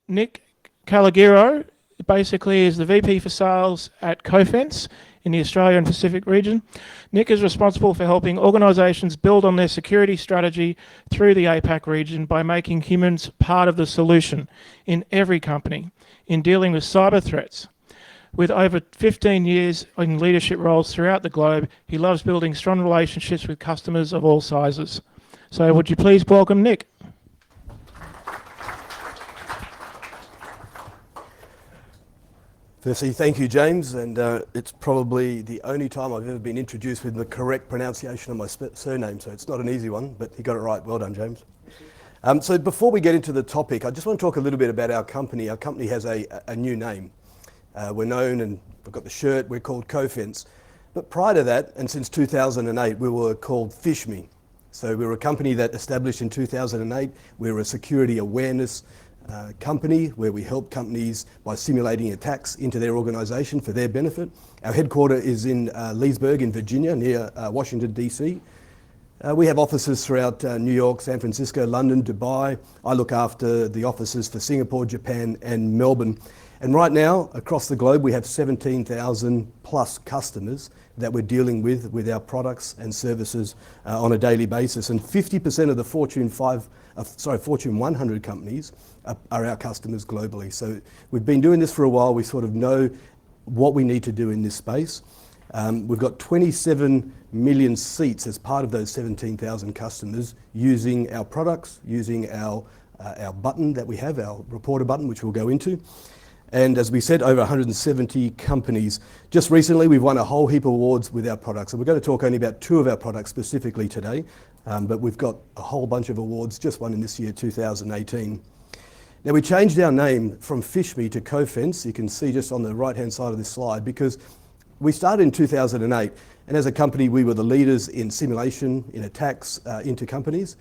Nick Kalogirou basically is the VP for Sales at Cofence in the Australia and Pacific region. Nick is responsible for helping organisations build on their security strategy through the APAC region by making humans part of the solution in every company in dealing with cyber threats. With over 15 years in leadership roles throughout the globe, he loves building strong relationships with customers of all sizes. So would you please welcome Nick? Firstly, thank you, James, and it's probably the only time I've ever been introduced with the correct pronunciation of my surname, so it's not an easy one, but you got it right. Well done, James. So before we get into the topic, I just want to talk a little bit about our company. Our company has a new name. We're known, and we've got the shirt, we're called Cofence. But prior to that, and since 2008, we were called Phishing. So we were a company that established in 2008. We were a security awareness company where we help companies by simulating attacks into their organisation for their benefit. Our headquarter is in Leesburg in Virginia, near Washington, DC. We have offices throughout New York, San Francisco, London, Dubai. I look after the offices for Singapore, Japan, and Melbourne. And right now, across the globe, we have 17,000 plus customers that we're dealing with our products and services on a daily basis. And 50% of the Fortune 100 companies are our customers globally. So we've been doing this for a while. We sort of know what we need to do in this space. We've got 27 million seats as part of those 17,000 customers using our products, using our button that we have, our reporter button, which we'll go into. And as we said, over 170 companies. Just recently, we've won a whole heap of awards with our products. And we're going to talk only about 2 of our products specifically today, but we've got a whole bunch of awards, just one in this year, 2018. Now, we changed our name from PhishMe to Cofence. You can see just on the right-hand side of this slide, because we started in 2008, and as a company, we were the leaders in simulation, in attacks into companies.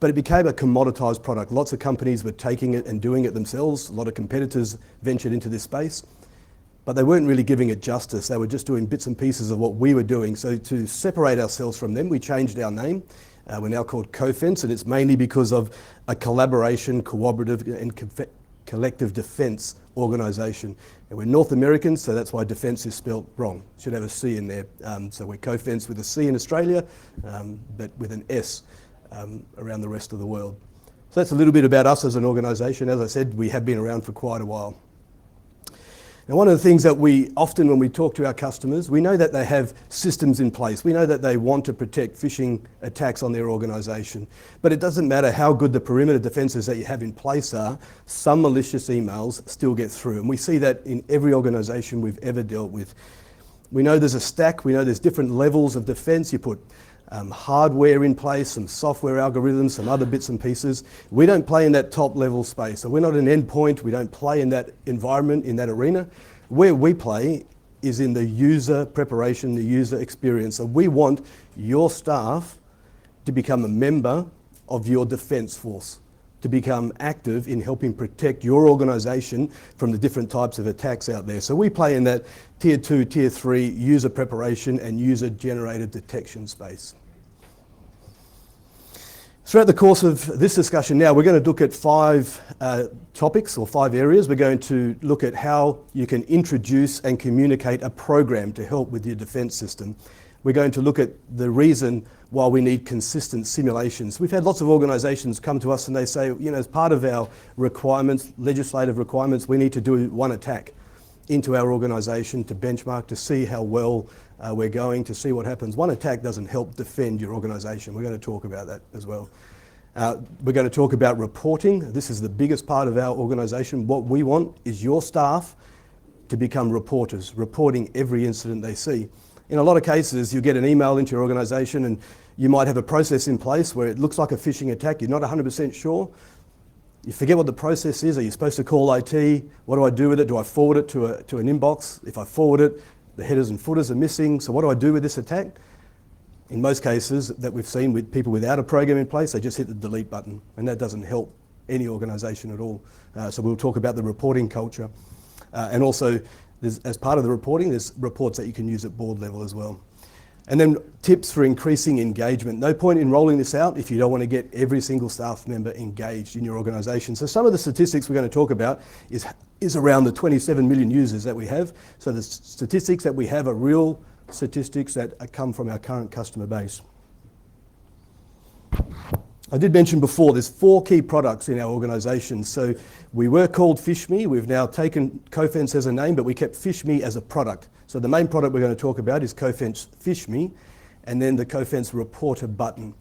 But it became a commoditized product. Lots of companies were taking it and doing it themselves. A lot of competitors ventured into this space, but they weren't really giving it justice. They were just doing bits and pieces of what we were doing. So to separate ourselves from them, we changed our name. We're now called Cofence, and it's mainly because of a collaboration, cooperative, and collective defense organization. And we're North American, so that's why defense is spelled wrong. Should have a C in there. So we're Cofence with a C in Australia, but with an S around the rest of the world. So that's a little bit about us as an organisation. As I said, we have been around for quite a while. Now, one of the things that we often, when we talk to our customers, we know that they have systems in place. We know that they want to protect phishing attacks on their organisation. But it doesn't matter how good the perimeter defences that you have in place are, some malicious emails still get through. And we see that in every organisation we've ever dealt with. We know there's a stack. We know there's different levels of defence. You put hardware in place, some software algorithms, some other bits and pieces. We don't play in that top level space. So we're not an endpoint. We don't play in that environment, in that arena. Where we play is in the user preparation, the user experience. So we want your staff to become a member of your defense force, to become active in helping protect your organisation from the different types of attacks out there. So we play in that tier 2, tier 3 user preparation and user generated detection space. Throughout the course of this discussion now, we're going to look at 5 topics or 5 areas. We're going to look at how you can introduce and communicate a program to help with your defense system. We're going to look at the reason why we need consistent simulations. We've had lots of organisations come to us and they say, you know, as part of our requirements, legislative requirements, we need to do one attack into our organisation to benchmark, to see how well we're going, to see what happens. One attack doesn't help defend your organisation. We're going to talk about that as well. We're going to talk about reporting. This is the biggest part of our organisation. What we want is your staff to become reporters, reporting every incident they see. In a lot of cases, you get an email into your organisation and you might have a process in place where it looks like a phishing attack. You're not 100% sure. You forget what the process is. Are you supposed to call IT? What do I do with it? Do I forward it to an inbox? If I forward it, the headers and footers are missing. So what do I do with this attack? In most cases that we've seen with people without a program in place, they just hit the delete button, and that doesn't help any organisation at all. So we'll talk about the reporting culture. And also, as part of the reporting, there's reports that you can use at board level as well. And then tips for increasing engagement. No point in rolling this out if you don't want to get every single staff member engaged in your organisation. So some of the statistics we're going to talk about is around the 27 million users that we have. So the statistics that we have are real statistics that come from our current customer base. I did mention before, there's 4 key products in our organisation. So we were called PhishMe. We've now taken Cofence as a name, but we kept PhishMe as a product. So the main product we're going to talk about is Cofence PhishMe, and then the Cofence Reporter button.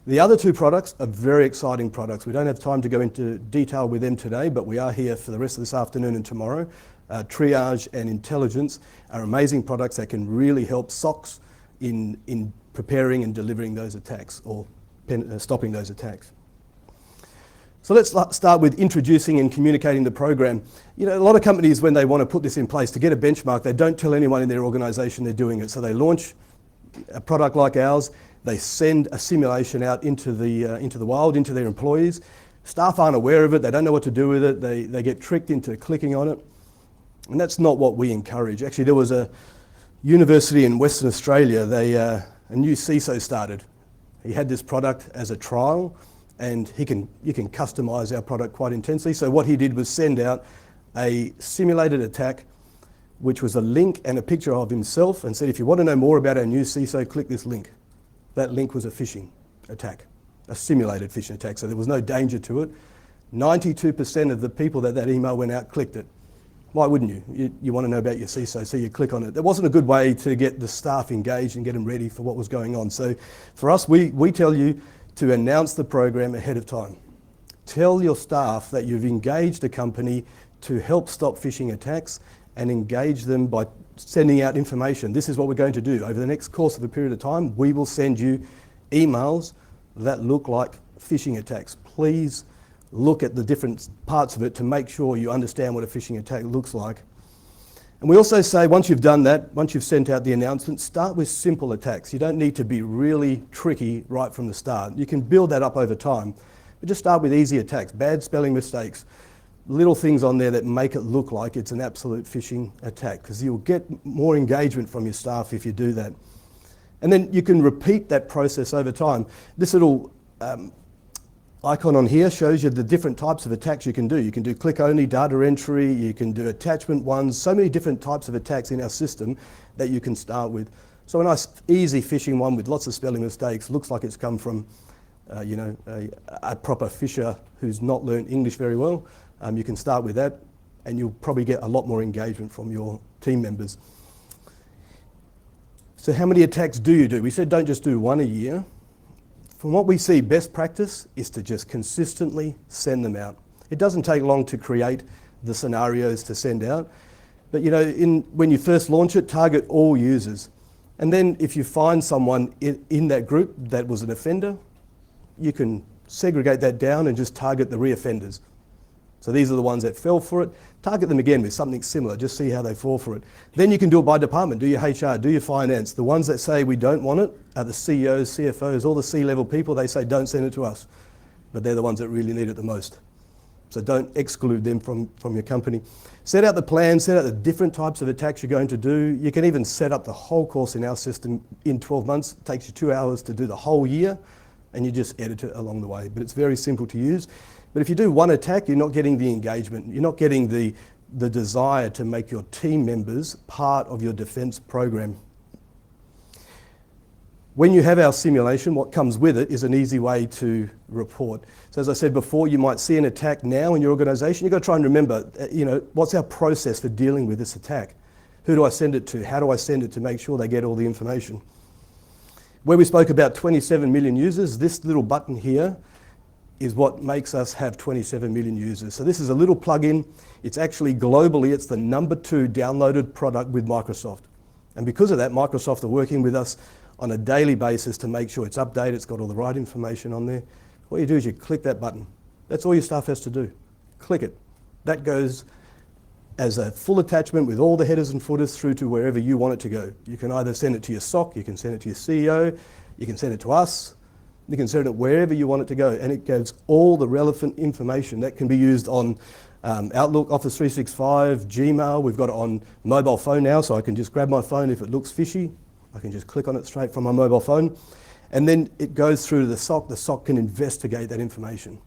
The other 2 products are very exciting products. We don't have time to go into detail with them today, but we are here for the rest of this afternoon and tomorrow. Triage and Intelligence are amazing products that can really help SOCs in preparing and delivering those attacks, or stopping those attacks. So let's start with introducing and communicating the program. You know, a lot of companies, when they want to put this in place to get a benchmark, they don't tell anyone in their organisation they're doing it. So they launch a product like ours, they send a simulation out into the wild, into their employees. Staff aren't aware of it, they don't know what to do with it, they get tricked into clicking on it. And that's not what we encourage. Actually, there was a university in Western Australia, a new CISO started. He had this product as a trial, and you can customize our product quite intensely. So what he did was send out a simulated attack, which was a link and a picture of himself, and said, if you want to know more about our new CISO, click this link. That link was a phishing attack, a simulated phishing attack, so there was no danger to it. 92% of the people that email went out clicked it. Why wouldn't you? You want to know about your CISO, so you click on it. That wasn't a good way to get the staff engaged and get them ready for what was going on. So for us, we tell you to announce the program ahead of time. Tell your staff that you've engaged a company to help stop phishing attacks, and engage them by sending out information. This is what we're going to do. Over the next course of a period of time, we will send you emails that look like phishing attacks. Please look at the different parts of it to make sure you understand what a phishing attack looks like. And we also say, once you've done that, once you've sent out the announcement, start with simple attacks. You don't need to be really tricky right from the start. You can build that up over time, but just start with easy attacks, bad spelling mistakes, little things on there that make it look like it's an absolute phishing attack, because you'll get more engagement from your staff if you do that. And then you can repeat that process over time. This little icon on here shows you the different types of attacks you can do. You can do click-only data entry, you can do attachment ones, so many different types of attacks in our system that you can start with. So a nice easy phishing one with lots of spelling mistakes, looks like it's come from a proper phisher who's not learned English very well. You can start with that, and you'll probably get a lot more engagement from your team members. So how many attacks do you do? We said don't just do one a year. From what we see, best practice is to just consistently send them out. It doesn't take long to create the scenarios to send out, but when you first launch it, target all users. And then if you find someone in that group that was an offender, you can segregate that down and just target the reoffenders. So these are the ones that fell for it. Target them again with something similar, just see how they fall for it. Then you can do it by department, do your HR, do your finance. The ones that say we don't want it are the CEOs, CFOs, all the C-level people. They say don't send it to us, but they're the ones that really need it the most. So don't exclude them from your company. Set out the plan, set out the different types of attacks you're going to do. You can even set up the whole course in our system in 12 months. It takes you 2 hours to do the whole year, and you just edit it along the way. But it's very simple to use. But if you do one attack, you're not getting the engagement. You're not getting the desire to make your team members part of your defence program. When you have our simulation, what comes with it is an easy way to report. So as I said before, you might see an attack now in your organisation. You've got to try and remember, what's our process for dealing with this attack? Who do I send it to? How do I send it to make sure they get all the information? Where we spoke about 27 million users, this little button here is what makes us have 27 million users. So this is a little plugin. It's actually globally, it's the number 2 downloaded product with Microsoft. And because of that, Microsoft are working with us on a daily basis to make sure it's updated, it's got all the right information on there. What you do is you click that button. That's all your staff has to do. Click it. That goes as a full attachment with all the headers and footers through to wherever you want it to go. You can either send it to your SOC, you can send it to your CEO, you can send it to us, you can send it wherever you want it to go, and it gives all the relevant information that can be used on Outlook, Office 365, Gmail. We've got it on mobile phone now, so I can just grab my phone if it looks fishy. I can just click on it straight from my mobile phone, and then it goes through to the SOC. The SOC can investigate that information.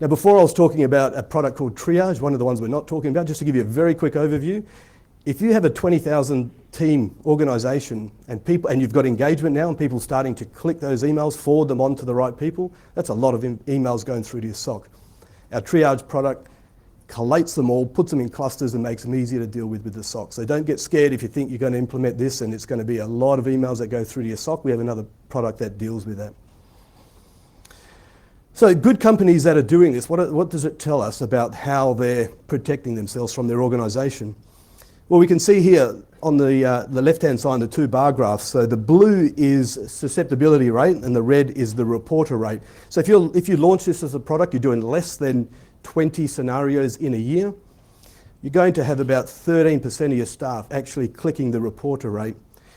Now, before I was talking about a product called Triage, one of the ones we're not talking about, just to give you a very quick overview. If you have a 20,000 team organization and you've got engagement now and people starting to click those emails, forward them on to the right people, that's a lot of emails going through to your SOC. Our Triage product collates them all, puts them in clusters and makes them easier to deal with the SOC. So don't get scared if you think you're going to implement this and it's going to be a lot of emails that go through to your SOC. We have another product that deals with that. So good companies that are doing this, what does it tell us about how they're protecting themselves from their organization? Well, we can see here on the left-hand side, the two bar graphs. So the blue is susceptibility rate and the red is the reporter rate. So if you launch this as a product, you're doing less than 20 scenarios in a year, you're going to have about 13% of your staff actually clicking the reporter rate.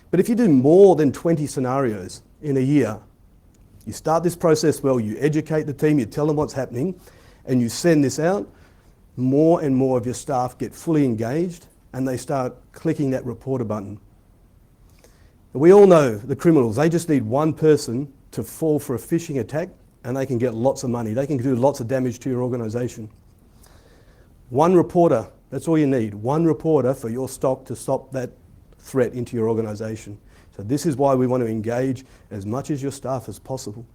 But if you do more than 20 scenarios in a year, you start this process well, you educate the team, you tell them what's happening, and you send this out, more and more of your staff get fully engaged and they start clicking that reporter button. We all know the criminals, they just need one person to fall for a phishing attack and they can get lots of money. They can do lots of damage to your organization. One reporter, that's all you need. One reporter for your stock to stop that threat into your organization. So this is why we want to engage as much as your staff as possible.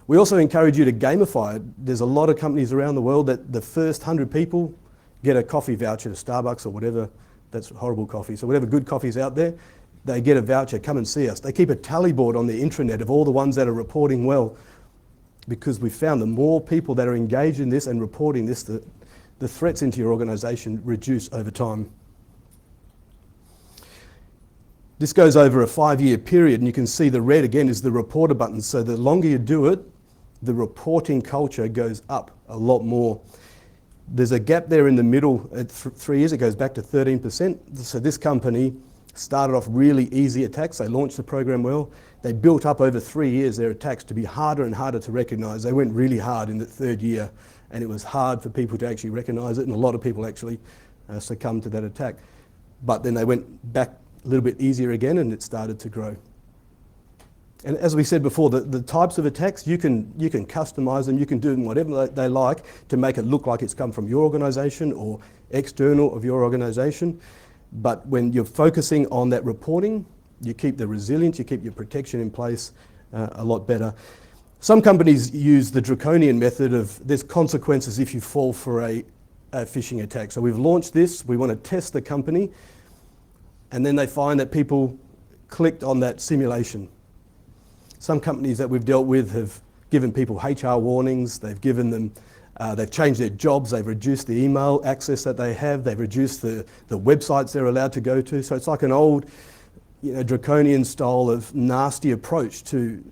We also encourage you to gamify it. There's a lot of companies around the world that the first 100 people get a coffee voucher to Starbucks or whatever, that's horrible coffee. So whatever good coffee's out there, they get a voucher, come and see us. They keep a tally board on the intranet of all the ones that are reporting well, because we found the more people that are engaged in this and reporting this, the threats into your organization reduce over time. This goes over a 5-year period, and you can see the red again is the reporter button. So the longer you do it, the reporting culture goes up a lot more. There's a gap there in the middle. At 3 years, it goes back to 13%. So this company started off really easy attacks. They launched the program well. They built up over 3 years their attacks to be harder and harder to recognize. They went really hard in the third year, and it was hard for people to actually recognize it, and a lot of people actually succumbed to that attack. But then they went back a little bit easier again, and it started to grow. And as we said before, the types of attacks, you can customize them, you can do them whatever they like to make it look like it's come from your organization or external of your organization. But when you're focusing on that reporting, you keep the resilience, you keep your protection in place a lot better. Some companies use the draconian method of there's consequences if you fall for a phishing attack. So we've launched this, we want to test the company, and then they find that people clicked on that simulation. Some companies that we've dealt with have given people HR warnings, they've given them, they've changed their jobs, they've reduced the email access that they have, they've reduced the websites they're allowed to go to. So it's like an old, draconian style of nasty approach to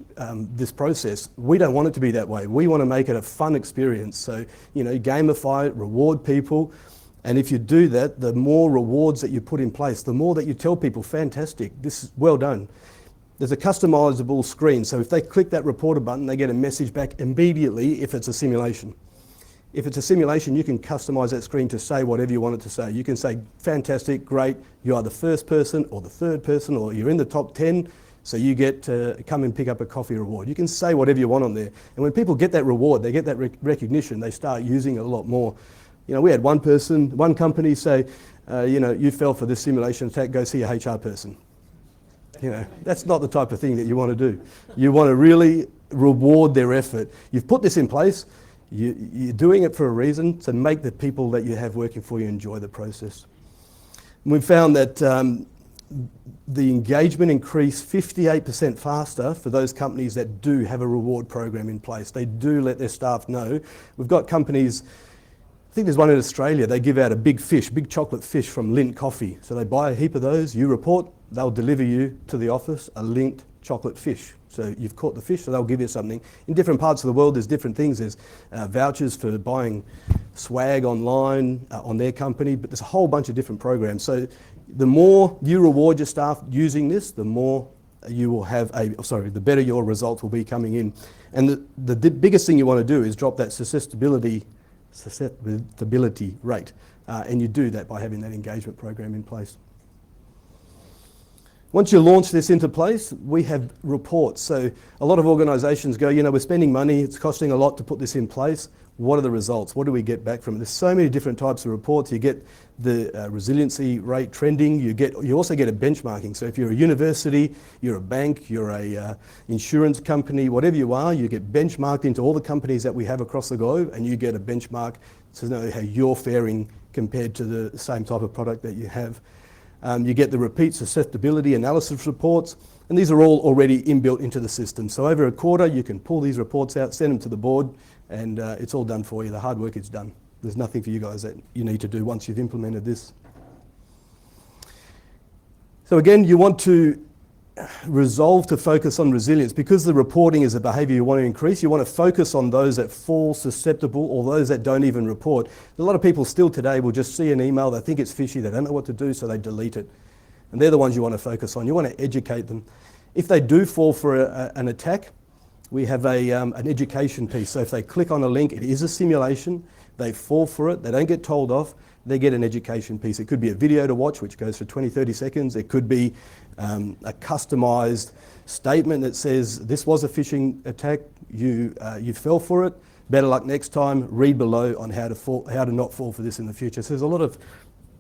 this process. We don't want it to be that way. We want to make it a fun experience. So, gamify it, reward people. And if you do that, the more rewards that you put in place, the more that you tell people, fantastic, this is well done. There's a customizable screen. So if they click that reporter button, they get a message back immediately if it's a simulation. If it's a simulation, you can customize that screen to say whatever you want it to say. You can say, fantastic, great, you are the first person or the third person, or you're in the top 10, so you get to come and pick up a coffee reward. You can say whatever you want on there. And when people get that reward, they get that recognition, they start using it a lot more. We had one company say, you fell for this simulation attack, go see a HR person. That's not the type of thing that you want to do. You want to really reward their effort. You've put this in place, you're doing it for a reason, to make the people that you have working for you enjoy the process. And we've found that the engagement increased 58% faster for those companies that do have a reward program in place. They do let their staff know. We've got companies, I think there's one in Australia, they give out a big chocolate fish from Lindt Coffee. So they buy a heap of those, you report, they'll deliver you to the office a Lindt chocolate fish. So you've caught the fish, so they'll give you something. In different parts of the world, there's different things. There's vouchers for buying swag online on their company, but there's a whole bunch of different programs. So the more you reward your staff using this, the more you will have the better your results will be coming in. And the biggest thing you want to do is drop that susceptibility rate. And you do that by having that engagement program in place. Once you launch this into place, we have reports. So a lot of organisations go, we're spending money, it's costing a lot to put this in place. What are the results? What do we get back from it? There's so many different types of reports. You get the resiliency rate trending. You also get a benchmarking. So if you're a university, you're a bank, you're a insurance company, whatever you are, you get benchmarked into all the companies that we have across the globe, and you get a benchmark to know how you're faring compared to the same type of product that you have. You get the repeat susceptibility analysis reports, and these are all already inbuilt into the system. So over a quarter, you can pull these reports out, send them to the board, and it's all done for you. The hard work is done. There's nothing for you guys that you need to do once you've implemented this. So again, you want to resolve to focus on resilience. Because the reporting is a behaviour you want to increase, you want to focus on those that fall susceptible or those that don't even report. A lot of people still today will just see an email, they think it's fishy, they don't know what to do, so they delete it. And they're the ones you want to focus on. You want to educate them. If they do fall for an attack, we have an education piece. So if they click on a link, it is a simulation, they fall for it, they don't get told off, they get an education piece. It could be a video to watch, which goes for 20, 30 seconds. It could be a customised statement that says, this was a phishing attack, you fell for it, better luck next time, read below on how to not fall for this in the future. So there's a lot of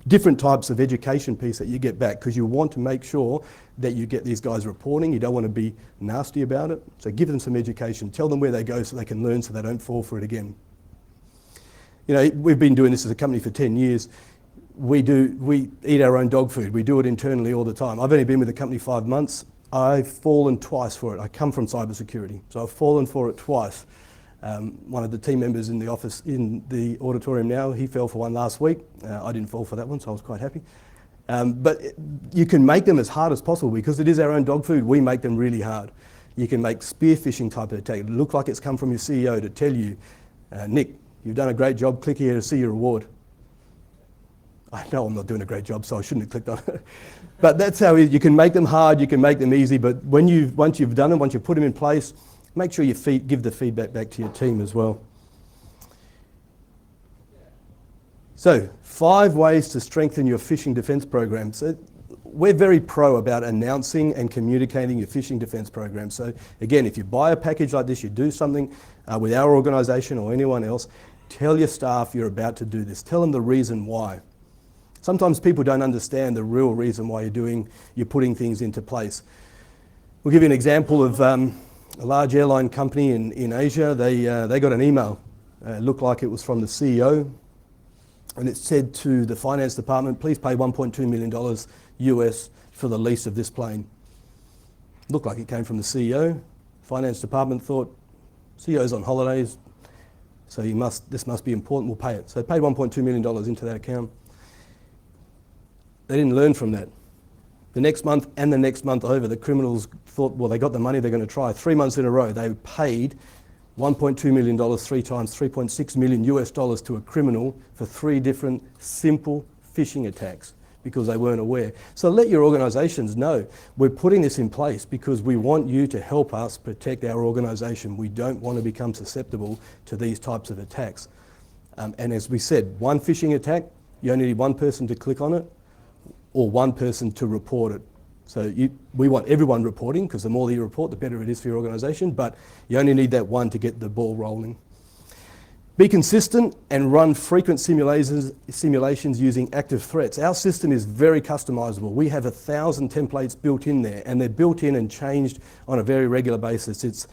different types of education piece that you get back, because you want to make sure that you get these guys reporting. You don't want to be nasty about it. So give them some education, tell them where they go so they can learn so they don't fall for it again. We've been doing this as a company for 10 years. We eat our own dog food. We do it internally all the time. I've only been with the company 5 months. I've fallen twice for it. I come from cybersecurity, so I've fallen for it twice. One of the team members in the office, in the auditorium now, he fell for one last week. I didn't fall for that one, so I was quite happy. But you can make them as hard as possible, because it is our own dog food. We make them really hard. You can make spear phishing type of attack. It look like it's come from your CEO to tell you, Nick, you've done a great job, click here to see your reward. I know I'm not doing a great job, so I shouldn't have clicked on it. But that's how you can make them hard, you can make them easy, but once you've done them, once you put them in place, make sure you give the feedback back to your team as well. So, 5 ways to strengthen your phishing defence program. So, we're very pro about announcing and communicating your phishing defence program. So, again, if you buy a package like this, you do something with our organisation or anyone else, tell your staff you're about to do this. Tell them the reason why. Sometimes people don't understand the real reason why you're putting things into place. We'll give you an example of a large airline company in Asia. They got an email. It looked like it was from the CEO, and it said to the finance department, please pay $1.2 million US for the lease of this plane. Looked like it came from the CEO. Finance department thought, CEO's on holidays, so this must be important, we'll pay it. So they paid $1.2 million into that account. They didn't learn from that. The next month and the next month over, the criminals thought, well, they got the money, they're going to try. 3 months in a row, they paid $1.2 million 3 times, $3.6 million US dollars to a criminal for 3 different simple phishing attacks because they weren't aware. So let your organisations know, we're putting this in place because we want you to help us protect our organisation. We don't want to become susceptible to these types of attacks. And as we said, one phishing attack, you only need one person to click on it, or one person to report it. So we want everyone reporting, because the more that you report, the better it is for your organisation, but you only need that one to get the ball rolling. Be consistent and run frequent simulations using active threats. Our system is very customisable. We have 1,000 templates built in there, and they're built in and changed on a very regular basis. It's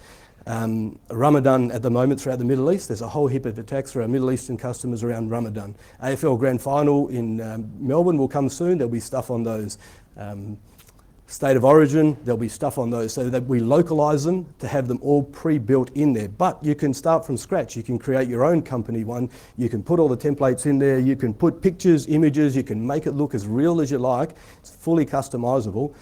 Ramadan at the moment throughout the Middle East. There's a whole heap of attacks for our Middle Eastern customers around Ramadan. AFL Grand Final in Melbourne will come soon. There'll be stuff on those. State of origin, there'll be stuff on those, so that we localise them to have them all pre-built in there. But you can start from scratch. You can create your own company one. You can put all the templates in there. You can put pictures, images. You can make it look as real as you like. It's fully customisable.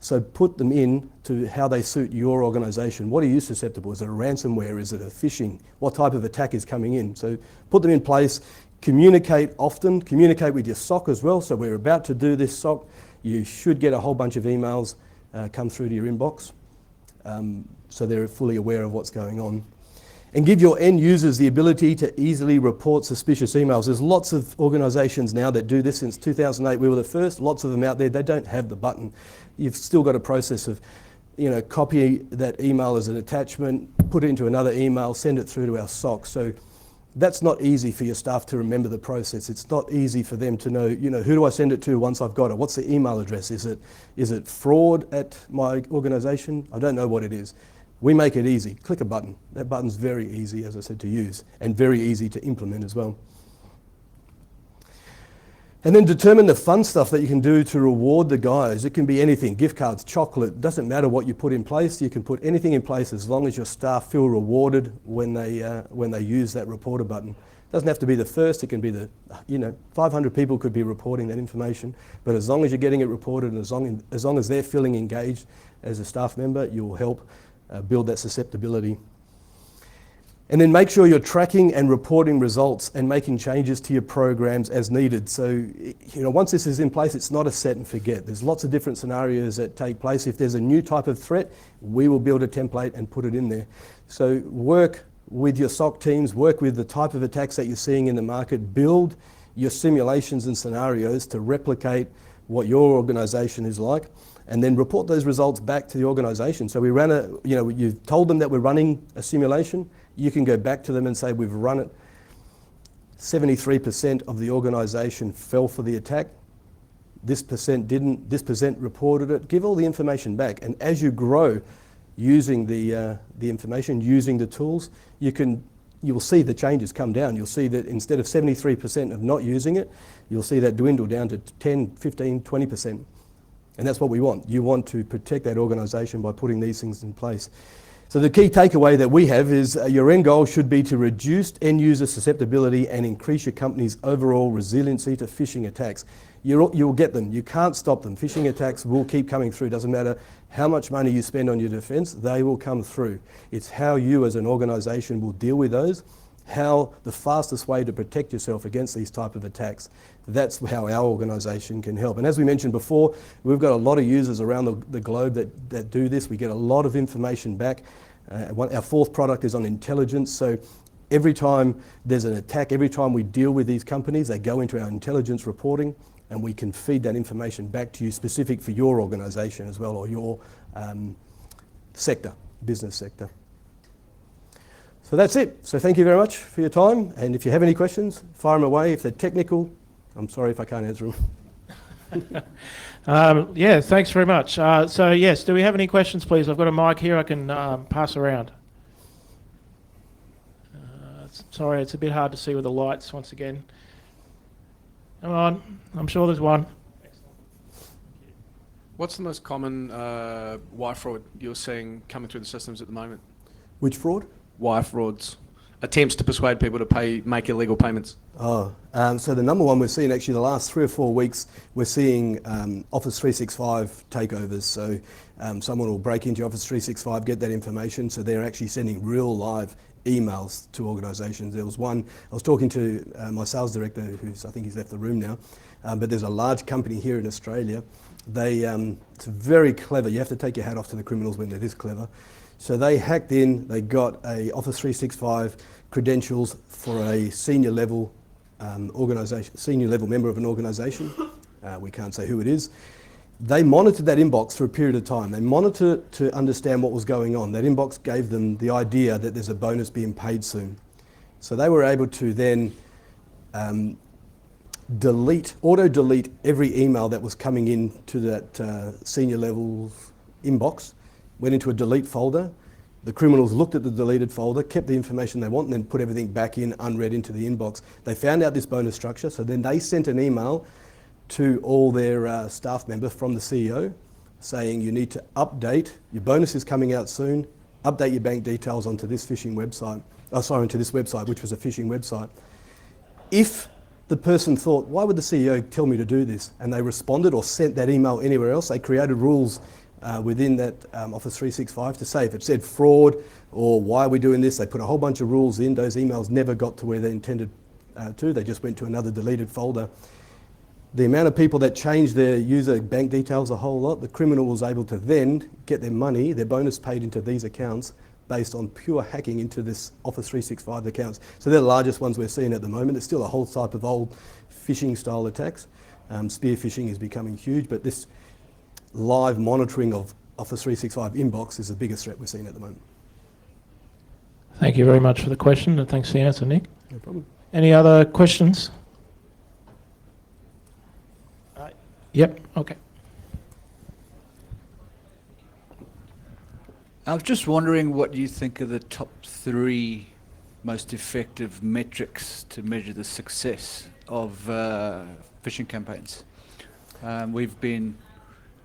So put them in to how they suit your organisation. What are you susceptible? Is it a ransomware? Is it a phishing? What type of attack is coming in? So put them in place. Communicate often. Communicate with your SOC as well. So we're about to do this SOC. You should get a whole bunch of emails come through to your inbox, so they're fully aware of what's going on. And give your end users the ability to easily report suspicious emails. There's lots of organisations now that do this. Since 2008, we were the first. Lots of them out there, they don't have the button. You've still got a process of, copy that email as an attachment, put it into another email, send it through to our SOC. So that's not easy for your staff to remember the process. It's not easy for them to know, who do I send it to once I've got it? What's the email address? Is it fraud at my organisation? I don't know what it is. We make it easy. Click a button. That button's very easy, as I said, to use and very easy to implement as well. And then determine the fun stuff that you can do to reward the guys. It can be anything, gift cards, chocolate, doesn't matter what you put in place. You can put anything in place as long as your staff feel rewarded when they use that reporter button. It doesn't have to be the first, it can be 500 people could be reporting that information, but as long as you're getting it reported and as long as they're feeling engaged as a staff member, you'll help build that susceptibility. And then make sure you're tracking and reporting results and making changes to your programs as needed. So, once this is in place, it's not a set and forget. There's lots of different scenarios that take place. If there's a new type of threat, we will build a template and put it in there. So work with your SOC teams, work with the type of attacks that you're seeing in the market, build your simulations and scenarios to replicate what your organisation is like, and then report those results back to the organisation. So we ran you've told them that we're running a simulation, you can go back to them and say we've run it. 73% of the organisation fell for the attack. This percent didn't, this percent reported it. Give all the information back. And as you grow using the information, using the tools, you will see the changes come down. You'll see that instead of 73% of not using it, you'll see that dwindle down to 10, 15, 20%. And that's what we want. You want to protect that organisation by putting these things in place. So the key takeaway that we have is your end goal should be to reduce end user susceptibility and increase your company's overall resiliency to phishing attacks. You'll get them. You can't stop them. Phishing attacks will keep coming through. Doesn't matter how much money you spend on your defence, they will come through. It's how you as an organisation will deal with those, how the fastest way to protect yourself against these type of attacks. That's how our organisation can help. And as we mentioned before, we've got a lot of users around the globe that do this. We get a lot of information back. Our fourth product is on intelligence. So every time there's an attack, every time we deal with these companies, they go into our intelligence reporting, and we can feed that information back to you specific for your organisation as well, or your sector, business sector. So that's it. So thank you very much for your time. And if you have any questions, fire them away. If they're technical, I'm sorry if I can't answer them. Yeah, thanks very much. So yes, do we have any questions, please? I've got a mic here I can pass around. Sorry, it's a bit hard to see with the lights once again. Come on, I'm sure there's one. What's the most common wire fraud you're seeing coming through the systems at the moment? Which fraud? Wire frauds. Attempts to persuade people to make illegal payments. So the number one we're seeing actually the last 3 or 4 weeks, we're seeing Office 365 takeovers. So someone will break into Office 365, get that information, so they're actually sending real live emails to organisations. There was one, I was talking to my sales director, I think he's left the room now, but there's a large company here in Australia. It's very clever. You have to take your hat off to the criminals when they're this clever. So they hacked in, they got a Office 365 credentials for a senior level organisation, senior level member of an organisation. We can't say who it is. They monitored that inbox for a period of time. They monitored it to understand what was going on. That inbox gave them the idea that there's a bonus being paid soon. So they were able to then auto-delete every email that was coming in to that senior level inbox, went into a delete folder. The criminals looked at the deleted folder, kept the information they want, and then put everything back in unread into the inbox. They found out this bonus structure, so then they sent an email to all their staff members from the CEO saying you need to update, your bonus is coming out soon, update your bank details onto this phishing website, onto this website, which was a phishing website. If the person thought, why would the CEO tell me to do this? And they responded or sent that email anywhere else, they created rules within that Office 365 to say if it said fraud or why are we doing this, they put a whole bunch of rules in. Those emails never got to where they intended to, they just went to another deleted folder. The amount of people that changed their user bank details a whole lot, the criminal was able to then get their money, their bonus paid into these accounts based on pure hacking into this Office 365 accounts. So they're the largest ones we're seeing at the moment. There's still a whole type of old phishing style attacks. Spear phishing is becoming huge, but this live monitoring of Office 365 inbox is the biggest threat we're seeing at the moment. Thank you very much for the question, and thanks for the answer, Nick. No problem. Any other questions? Yep, okay. I was just wondering what you think are the top 3 most effective metrics to measure the success of phishing campaigns. We've been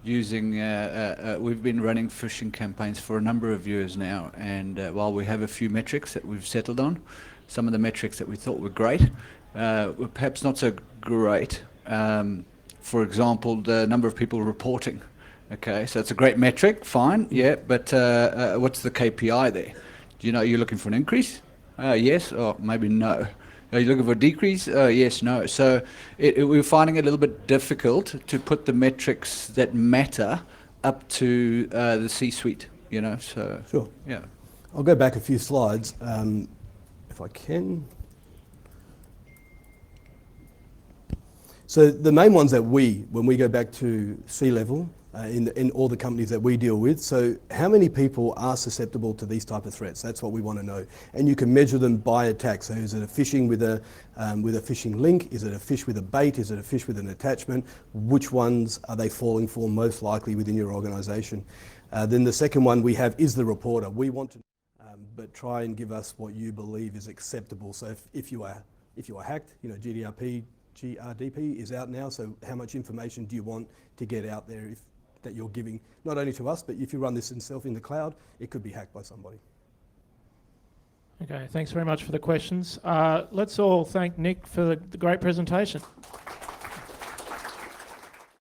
running phishing campaigns for a number of years now, and while we have a few metrics that we've settled on, some of the metrics that we thought were great were perhaps not so great. For example, the number of people reporting. Okay, so it's a great metric, fine, yeah, but what's the KPI there? Do you know you're looking for an increase? Yes, or maybe no. Are you looking for a decrease? Yes, no. So we're finding it a little bit difficult to put the metrics that matter up to the C-suite, you know, so. Sure. Yeah. I'll go back a few slides, if I can. So the main ones that when we go back to C-level, in all the companies that we deal with, so how many people are susceptible to these type of threats? That's what we want to know. And you can measure them by attack. So is it a phishing with a phishing link? Is it a fish with a bait? Is it a fish with an attachment? Which ones are they falling for most likely within your organization? Then the second one we have is the reporter. We want to, but try and give us what you believe is acceptable. So if you are hacked, you know, GRDP is out now, so how much information do you want to get out there that you're giving, not only to us, but if you run this itself in the cloud, it could be hacked by somebody. Okay, thanks very much for the questions. Let's all thank Nick for the great presentation.